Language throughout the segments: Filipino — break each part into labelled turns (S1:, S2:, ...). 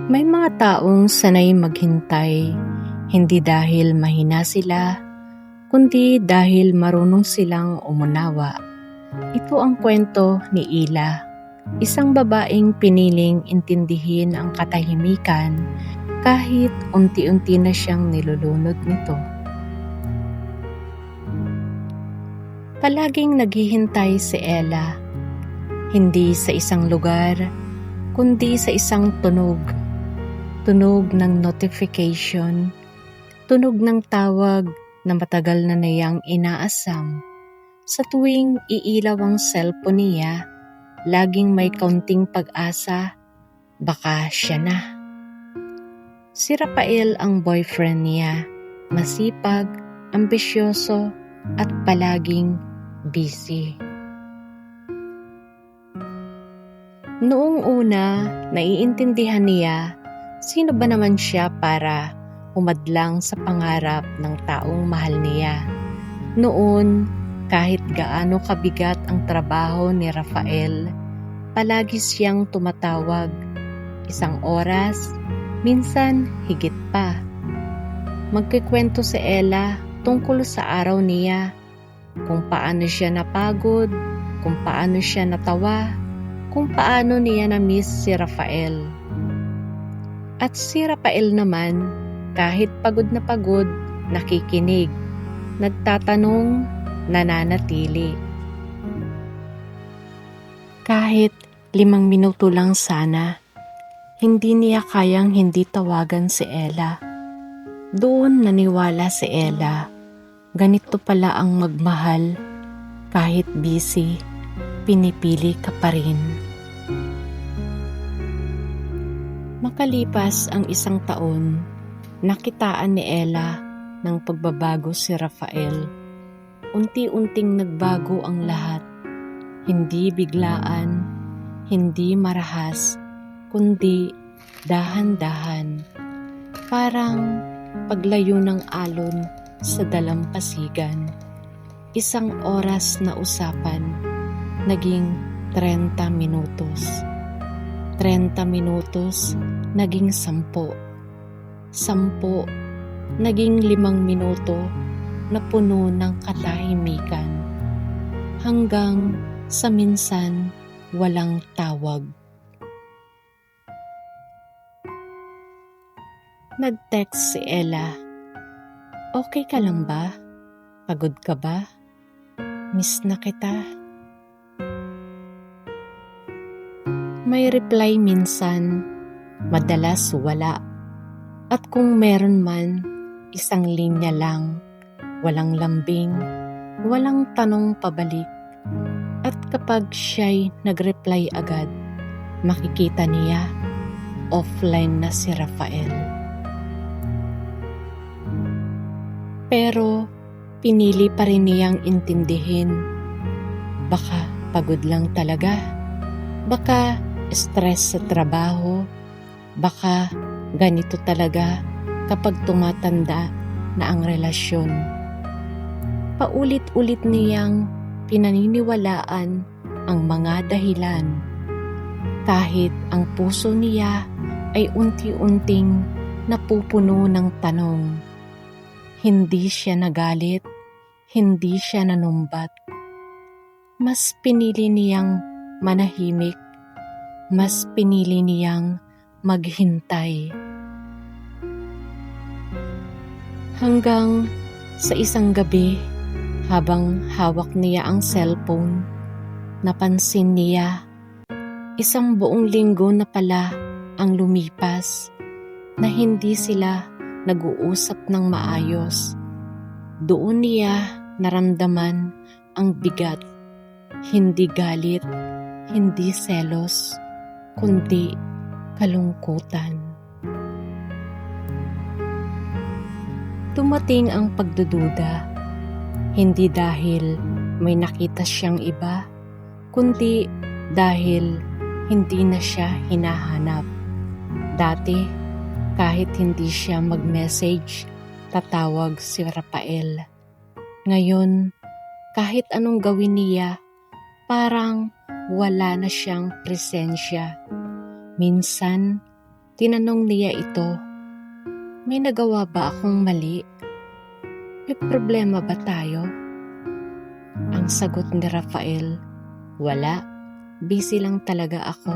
S1: May mga taong sanay maghintay, hindi dahil mahina sila, kundi dahil marunong silang umunawa. Ito ang kwento ni Ila, isang babaeng piniling intindihin ang katahimikan kahit unti-unti na siyang nilulunod nito. Palaging naghihintay si Ella, hindi sa isang lugar, kundi sa isang tunog. Tunog ng notification, tunog ng tawag na matagal na niyang inaasam. Sa tuwing iilaw ang cellphone niya, laging may kaunting pag-asa, baka siya na. Si Rafael ang boyfriend niya, masipag, ambisyoso, at palaging busy. Noong una, naiintindihan niya sino ba naman siya para humadlang sa pangarap ng taong mahal niya. Noon, kahit gaano kabigat ang trabaho ni Rafael, palagi siyang tumatawag. Isang oras, minsan higit pa. Magkikwento si Ella tungkol sa araw niya, kung paano siya napagod, kung paano siya natawa, kung paano niya na-miss si Rafael. At si Rafael naman, kahit pagod, nakikinig, nagtatanong, nananatili. Kahit 5 minuto lang sana, hindi niya kayang hindi tawagan si Ella. Doon naniwala si Ella, ganito pala ang magmahal, kahit busy, pinipili ka pa rin. Makalipas ang 1 taon, nakitaan ni Ella ng pagbabago si Rafael. Unti-unting nagbago ang lahat. Hindi biglaan, hindi marahas, kundi dahan-dahan. Parang paglayo ng alon sa dalampasigan. 1 oras na usapan, naging 30 minutos. 30 minutos, naging 10. 10, naging 5 minuto na puno ng katahimikan. Hanggang sa minsan, walang tawag. Nag-text si Ella. Okay ka lang ba? Pagod ka ba? Miss na kita. May reply minsan, madalas wala. At kung meron man, 1 linya lang, walang lambing, walang tanong pabalik. At kapag siya'y nag-reply agad, makikita niya, offline na si Rafael. Pero pinili pa rin niyang intindihin. Baka pagod lang talaga. Baka stress sa trabaho, baka ganito talaga kapag tumatanda na ang relasyon. Paulit-ulit niyang pinaniniwalaan ang mga dahilan, kahit ang puso niya ay unti-unting napupuno ng tanong. Hindi siya nagalit, hindi siya nanumbat. Mas pinili niyang manahimik, mas pinili niyang maghintay. Hanggang sa isang gabi, habang hawak niya ang cellphone, napansin niya 1 buong linggo na pala ang lumipas na hindi sila nag-uusap ng maayos. Doon niya naramdaman ang bigat, hindi galit, hindi selos, kundi kalungkutan. Dumating ang pagdududa, hindi dahil may nakita siyang iba, kundi dahil hindi na siya hinahanap. Dati, kahit hindi siya mag-message, tatawag si Rafael. Ngayon, kahit anong gawin niya, parang wala na siyang presensya. Minsan, Tinanong niya ito, may nagawa ba akong mali? May problema ba tayo? Ang sagot ni Rafael, wala, busy lang talaga ako.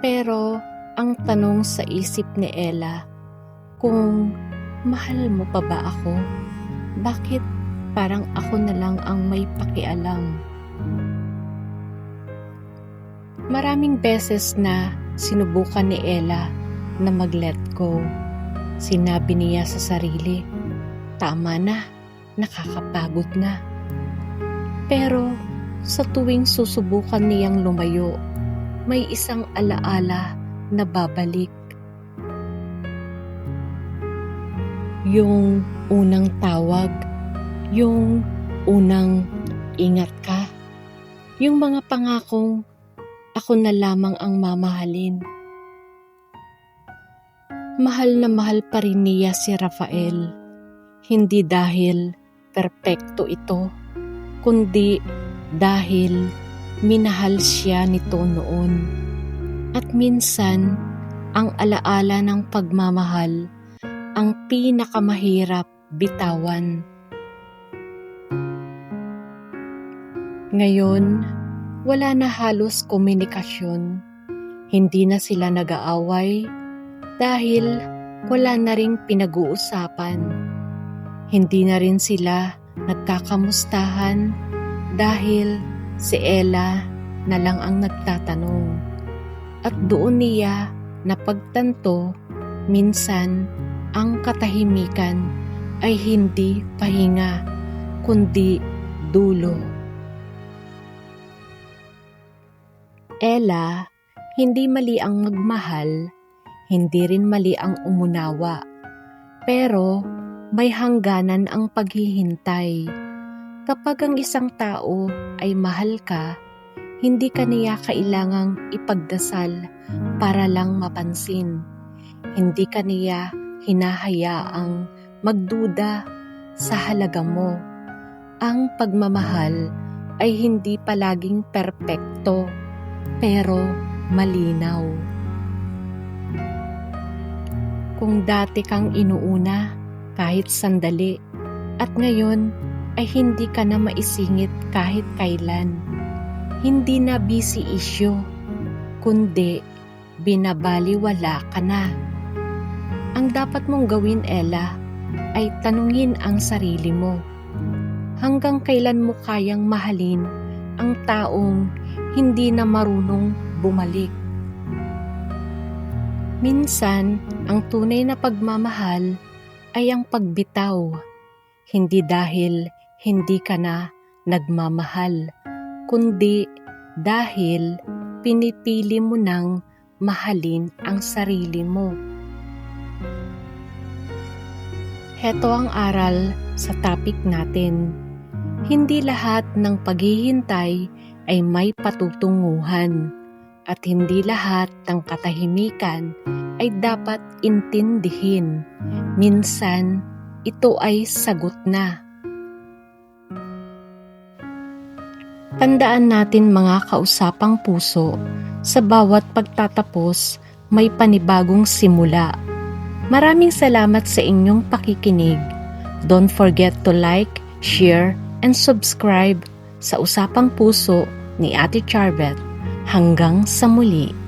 S1: Pero ang tanong sa isip ni Ella, kung mahal mo pa ba ako, bakit parang ako na lang ang may pakialam? Maraming beses na sinubukan ni Ella na mag-let go. Sinabi niya sa sarili, tama na, nakakapagod na. Pero sa tuwing susubukan niyang lumayo, may isang alaala na babalik. Yung unang tawag, yung unang ingat ka, yung mga pangakong ako na lamang ang mamahalin. Mahal na mahal pa rin niya si Rafael, hindi dahil perpekto ito, kundi dahil minahal siya nito noon. At minsan, ang alaala ng pagmamahal ang pinakamahirap bitawan. Ngayon, wala na halos komunikasyon. Hindi na sila nag-aaway dahil wala na ring pinag-uusapan. Hindi na rin sila nagkakamustahan dahil si Ella na lang ang nagtatanong. At doon niya napagtanto minsan ang katahimikan ay hindi pahinga kundi dulo. Ella, hindi mali ang magmahal, hindi rin mali ang umunawa, pero may hangganan ang paghihintay. Kapag ang isang tao ay mahal ka, hindi ka niya kailangang ipagdasal para lang mapansin. Hindi ka niya hinahayaang magduda sa halaga mo. Ang pagmamahal ay hindi palaging perpekto, pero malinaw. Kung dati kang inuuna kahit sandali at ngayon ay hindi ka na maisingit kahit kailan, hindi na busy issue, kundi binabaliwala ka na. Ang dapat mong gawin, Ella, ay tanungin ang sarili mo. Hanggang kailan mo kayang mahalin ang taong hindi na marunong bumalik? Minsan, ang tunay na pagmamahal ay ang pagbitaw. Hindi dahil hindi ka na nagmamahal, kundi dahil pinipili mo nang mahalin ang sarili mo. Heto ang aral sa topic natin. Hindi lahat ng paghihintay ay may patutunguhan at hindi lahat ng katahimikan ay dapat intindihin. Minsan, ito ay sagot na. Tandaan natin mga kausapang puso, sa bawat pagtatapos may panibagong simula. Maraming salamat sa inyong pakikinig. Don't forget to like, share, and subscribe sa Usapang Puso ni Ate Charbet. Hanggang sa muli.